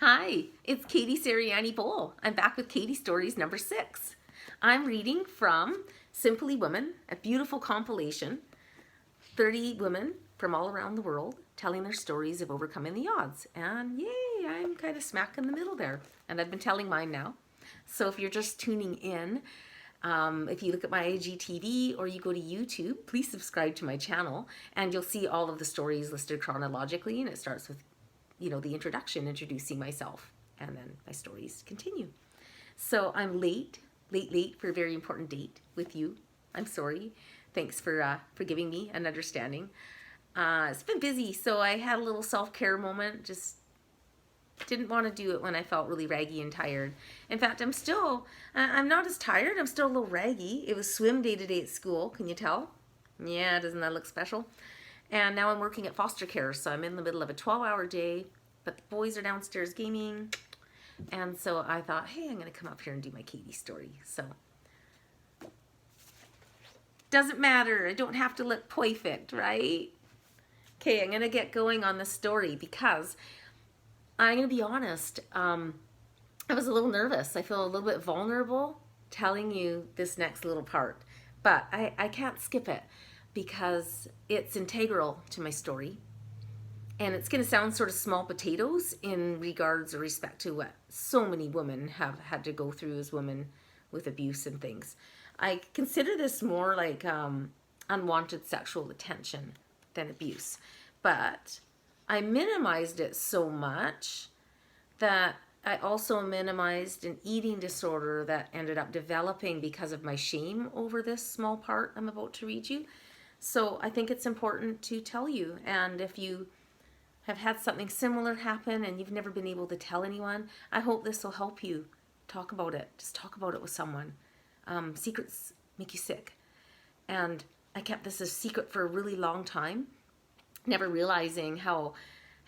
Hi, it's Katie Sariani Bowl. I'm back with Katie Stories number 6. I'm reading from Simply Women, a beautiful compilation, 30 women from all around the world telling their stories of overcoming the odds. And yay, I'm kind of smack in the middle there. And I've been telling mine now. So if you're just tuning in, if you look at my IGTV or you go to YouTube, please subscribe to my channel and you'll see all of the stories listed chronologically, and it starts with the introduction, introducing myself, and then my stories continue. So I'm late for a very important date with you. I'm sorry. Thanks for giving me an understanding. It's been busy, so I had a little self-care moment. Just didn't want to do it when I felt really raggy and tired. In fact, I'm not as tired. I'm still a little raggy. It was swim day today at school. Can you tell? Yeah, doesn't that look special? And now I'm working at foster care, so I'm in the middle of a 12-hour day, but the boys are downstairs gaming. And so I thought, hey, I'm going to come up here and do my Katie story. So, doesn't matter. I don't have to look perfect, right? Okay, I'm going to get going on the story because I'm going to be honest. I was a little nervous. I feel a little bit vulnerable telling you this next little part, but I can't skip it because it's integral to my story. And it's going to sound sort of small potatoes in regards or respect to what so many women have had to go through as women with abuse and things. I consider this more like unwanted sexual attention than abuse. But I minimized it so much that I also minimized an eating disorder that ended up developing because of my shame over this small part I'm about to read you. So I think it's important to tell you. And if you have had something similar happen and you've never been able to tell anyone, I hope this will help you talk about it. Just talk about it with someone. Secrets make you sick. And I kept this a secret for a really long time, never realizing how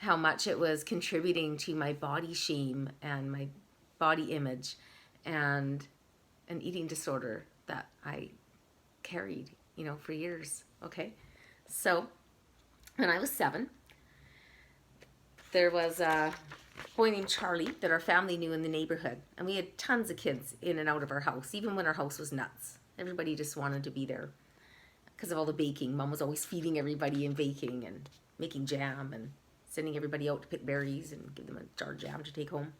much it was contributing to my body shame and my body image and an eating disorder that I carried, for years. Okay. So when I was 7, there was a boy named Charlie that our family knew in the neighborhood. And we had tons of kids in and out of our house, even when our house was nuts. Everybody just wanted to be there because of all the baking. Mom was always feeding everybody and baking and making jam and sending everybody out to pick berries and give them a jar of jam to take home.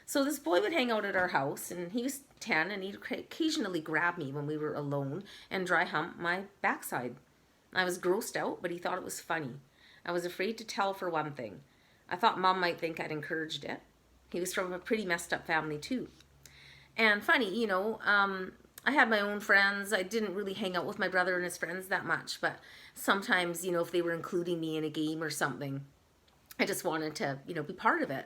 So this boy would hang out at our house, and he was 10, and he'd occasionally grab me when we were alone and dry hump my backside. I was grossed out, but he thought it was funny. I was afraid to tell for one thing. I thought Mom might think I'd encouraged it. He was from a pretty messed up family too. And funny, I had my own friends. I didn't really hang out with my brother and his friends that much, but sometimes, if they were including me in a game or something, I just wanted to, be part of it.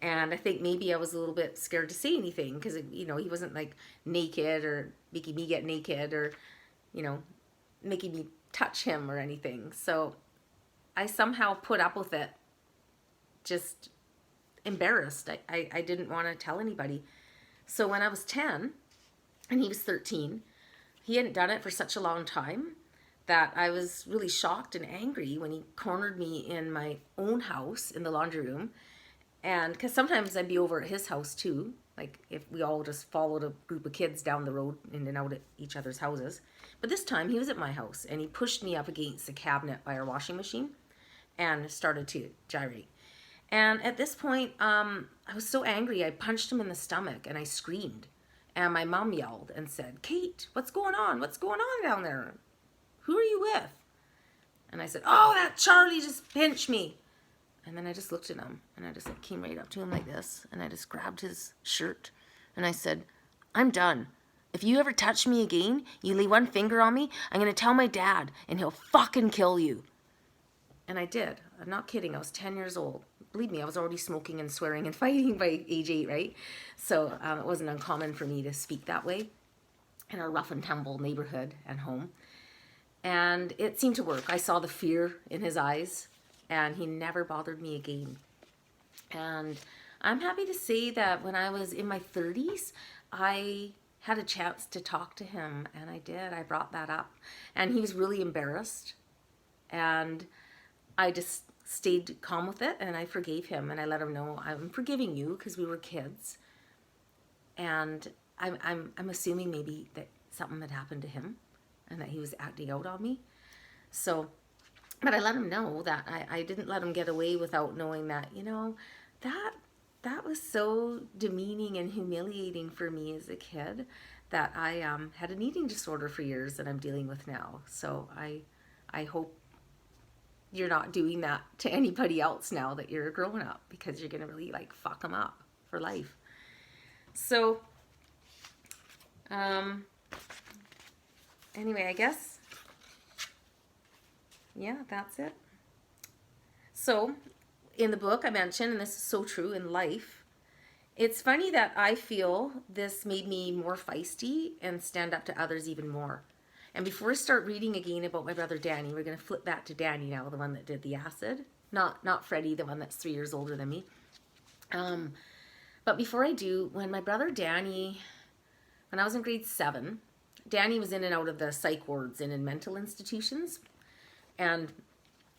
And I think maybe I was a little bit scared to say anything because, he wasn't like naked or making me get naked or, making me touch him or anything. So I somehow put up with it, just embarrassed. I didn't want to tell anybody. So when I was 10 and he was 13, he hadn't done it for such a long time that I was really shocked and angry when he cornered me in my own house in the laundry room. And because sometimes I'd be over at his house too, like if we all just followed a group of kids down the road in and out at each other's houses. But this time he was at my house and he pushed me up against the cabinet by our washing machine and started to gyrate. And at this point, I was so angry, I punched him in the stomach and I screamed. And my mom yelled and said, "Kate, what's going on? What's going on down there? Who are you with?" And I said, "Oh, that Charlie just pinched me." And then I just looked at him and I just came right up to him like this. And I just grabbed his shirt and I said, "I'm done. If you ever touch me again, you lay one finger on me, I'm going to tell my dad and he'll fucking kill you." And I did. I'm not kidding. I was 10 years old. Believe me, I was already smoking and swearing and fighting by age 8, right? So it wasn't uncommon for me to speak that way in our rough and tumble neighborhood and home. And it seemed to work. I saw the fear in his eyes, and he never bothered me again. And I'm happy to say that when I was in my 30s, I had a chance to talk to him, and I did. I brought that up. And he was really embarrassed. And I just stayed calm with it, and I forgave him, and I let him know I'm forgiving you because we were kids, and I'm assuming maybe that something had happened to him, and that he was acting out on me. So, but I let him know that I didn't let him get away without knowing that, you know, that was so demeaning and humiliating for me as a kid, that I had an eating disorder for years that I'm dealing with now. So I hope you're not doing that to anybody else now that you're growing up, because you're gonna really like fuck them up for life. So anyway, I guess, yeah, that's it. So in the book I mentioned, and this is so true in life, it's funny that I feel this made me more feisty and stand up to others even more. And before I start reading again about my brother Danny, we're going to flip back to Danny now, the one that did the acid. Not Freddie, the one that's 3 years older than me. But before I do, when my brother Danny, when I was in grade 7, Danny was in and out of the psych wards and in mental institutions. And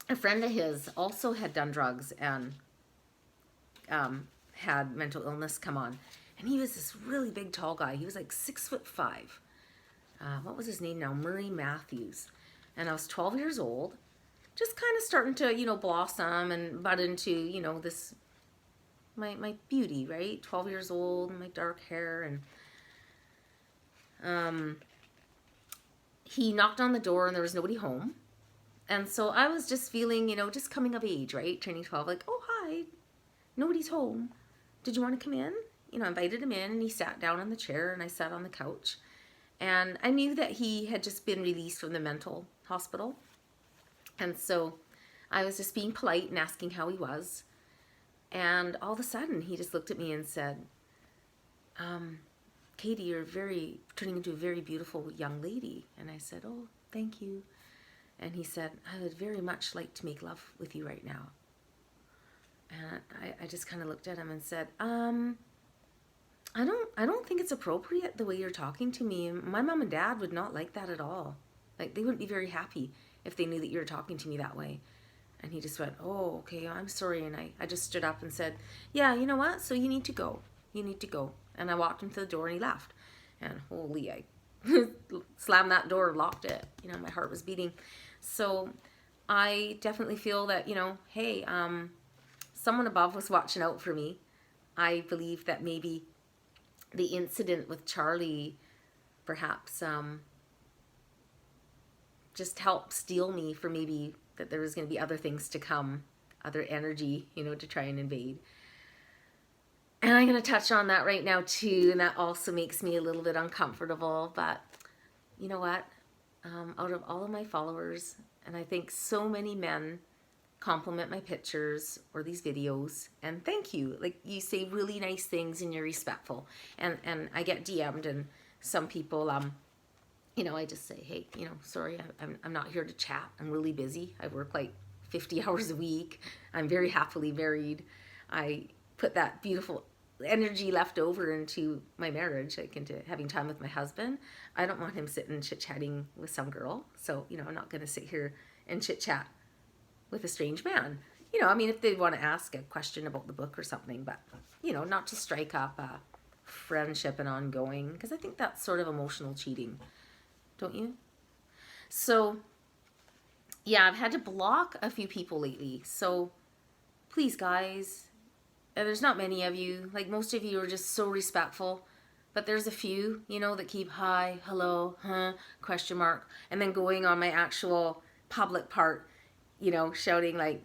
a friend of his also had done drugs and had mental illness come on. And he was this really big, tall guy. He was like 6'5". What was his name now? Murray Matthews. And I was 12 years old, just kind of starting to, you know, blossom and bud into, you know, this, my beauty, right? 12 years old, my dark hair. And he knocked on the door and there was nobody home. And so I was just feeling, you know, just coming of age, right? Turning 12, like, oh, hi, nobody's home. Did you want to come in? You know, I invited him in, and he sat down on the chair and I sat on the couch. And I knew that he had just been released from the mental hospital. And so I was just being polite and asking how he was. And all of a sudden, he just looked at me and said, Katie, you're turning into a very beautiful young lady. And I said, oh, thank you. And he said, I would very much like to make love with you right now. And I just kind of looked at him and said, I don't think it's appropriate the way you're talking to me. My mom and dad would not like that at all. Like, they wouldn't be very happy if they knew that you were talking to me that way. And he just went, oh, okay, I'm sorry. And I just stood up and said, yeah, you know what? So you need to go. You need to go. And I walked him to the door and he left. And holy, I slammed that door and locked it. You know, my heart was beating. So I definitely feel that, you know, hey, someone above was watching out for me. I believe that maybe the incident with Charlie perhaps just helped steel me for maybe that there was going to be other things to come, other energy, you know, to try and invade. And I'm going to touch on that right now too, and that also makes me a little bit uncomfortable. But you know what? Out of all of my followers, and I think so many men compliment my pictures or these videos, and thank you. Like, you say really nice things and you're respectful. And I get DM'd, and some people, you know, I just say, hey, you know, sorry, I'm not here to chat. I'm really busy. I work like 50 hours a week. I'm very happily married. I put that beautiful energy left over into my marriage, like into having time with my husband. I don't want him sitting chit-chatting with some girl. So, you know, I'm not going to sit here and chit-chat with a strange man. You know, I mean, if they want to ask a question about the book or something, but, you know, not to strike up a friendship and ongoing, because I think that's sort of emotional cheating, don't you? So, yeah, I've had to block a few people lately. So, please, guys, there's not many of you. Like, most of you are just so respectful. But there's a few, you know, that keep hi, hello, huh, question mark, and then going on my actual public part, you know, shouting like,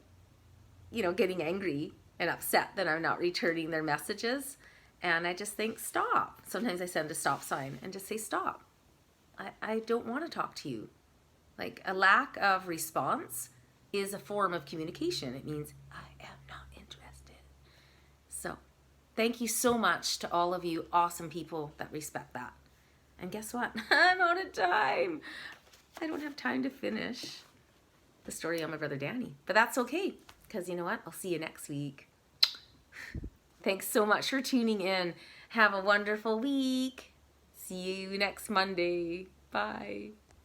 you know, getting angry and upset that I'm not returning their messages. And I just think, stop. Sometimes I send a stop sign and just say, stop. I don't want to talk to you. Like, a lack of response is a form of communication. It means I am not interested. So, thank you so much to all of you awesome people that respect that. And guess what? I'm out of time. I don't have time to finish the story on my brother Danny. But that's okay, because you know what? I'll see you next week. Thanks so much for tuning in. Have a wonderful week. See you next Monday. Bye.